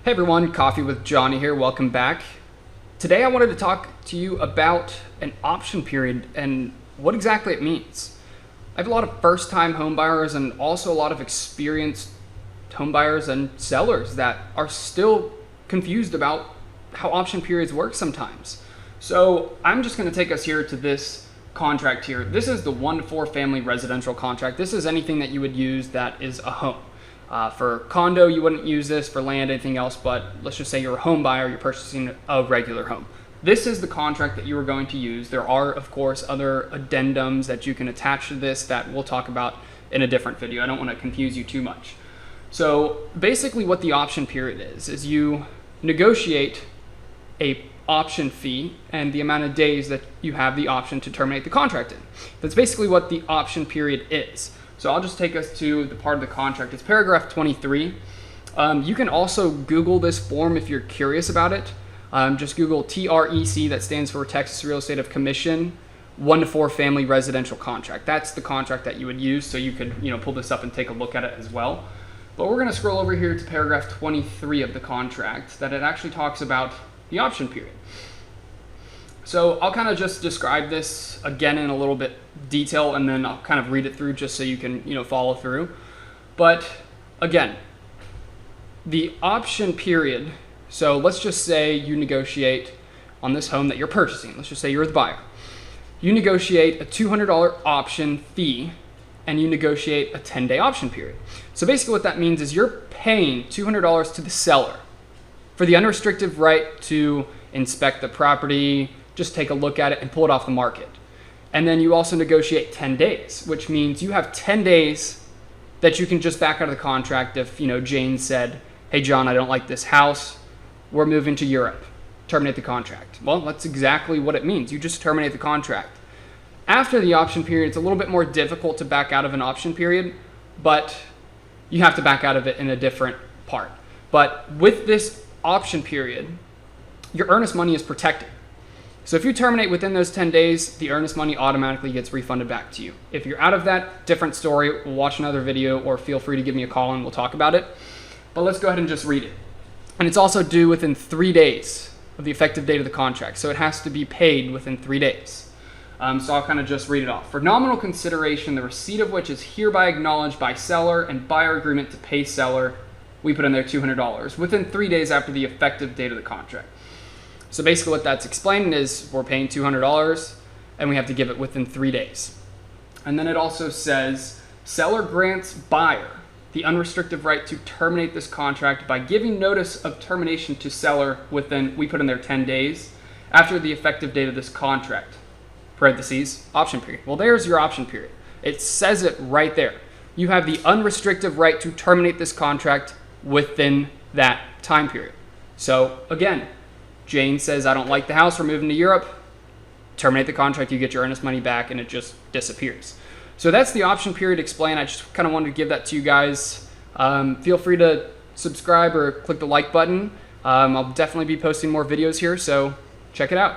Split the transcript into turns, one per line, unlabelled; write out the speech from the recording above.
Hey everyone, Coffee with Johnny here. Welcome back. Today I wanted to talk to you about an option period and what exactly it means. I have a lot of first-time home buyers and also a lot of experienced home buyers and sellers that are still confused about how option periods work sometimes. So I'm just going to take us here to this contract here. This is the 1 to 4 family residential contract. This is anything that you would use that is a home. For condo, you wouldn't use this. For land, anything else, but let's just say you're a home buyer, you're purchasing a regular home. This is the contract that you are going to use. There are, of course, other addendums that you can attach to this that we'll talk about in a different video. I don't want to confuse you too much. So basically what the option period is you negotiate a option fee and the amount of days that you have the option to terminate the contract in. That's basically what the option period is. So I'll just take us to the part of the contract. It's paragraph 23. You can also Google this form if you're curious about it. Just Google TREC, that stands for Texas Real Estate of Commission, 1 to 4 family residential contract. That's the contract that you would use, so you could pull this up and take a look at it as well. But we're going to scroll over here to paragraph 23 of the contract that it actually talks about the option period. So I'll kind of just describe this again in a little bit detail, and then I'll kind of read it through just so you can follow through. But again, the option period, so let's just say you negotiate on this home that you're purchasing. Let's just say you're the buyer. You negotiate a $200 option fee and you negotiate a 10-day option period. So basically what that means is you're paying $200 to the seller for the unrestricted right to inspect the property, just take a look at it and pull it off the market. And then you also negotiate 10 days, which means you have 10 days that you can just back out of the contract if, Jane said, hey John, I don't like this house, we're moving to Europe, terminate the contract. Well, that's exactly what it means. You just terminate the contract. After the option period, it's a little bit more difficult to back out of an option period, but you have to back out of it in a different part. But with this option period, your earnest money is protected. So if you terminate within those 10 days, the earnest money automatically gets refunded back to you. If you're out of that, different story. We'll watch another video or feel free to give me a call and we'll talk about it. But let's go ahead and just read it. And it's also due within 3 days of the effective date of the contract. So it has to be paid within 3 days. So I'll kind of just read it off. For nominal consideration, the receipt of which is hereby acknowledged by seller and buyer agreement to pay seller, we put in there $200 within 3 days after the effective date of the contract. So basically what that's explaining is we're paying $200 and we have to give it within 3 days. And then it also says seller grants buyer the unrestricted right to terminate this contract by giving notice of termination to seller within, we put in there 10 days, after the effective date of this contract, parentheses, option period. Well, there's your option period. It says it right there. You have the unrestricted right to terminate this contract within that time period. So again, Jane says, I don't like the house, we're moving to Europe. Terminate the contract, you get your earnest money back, and it just disappears. So that's the option period explained. I just kind of wanted to give that to you guys. Feel free to subscribe or click the like button. I'll definitely be posting more videos here, so check it out.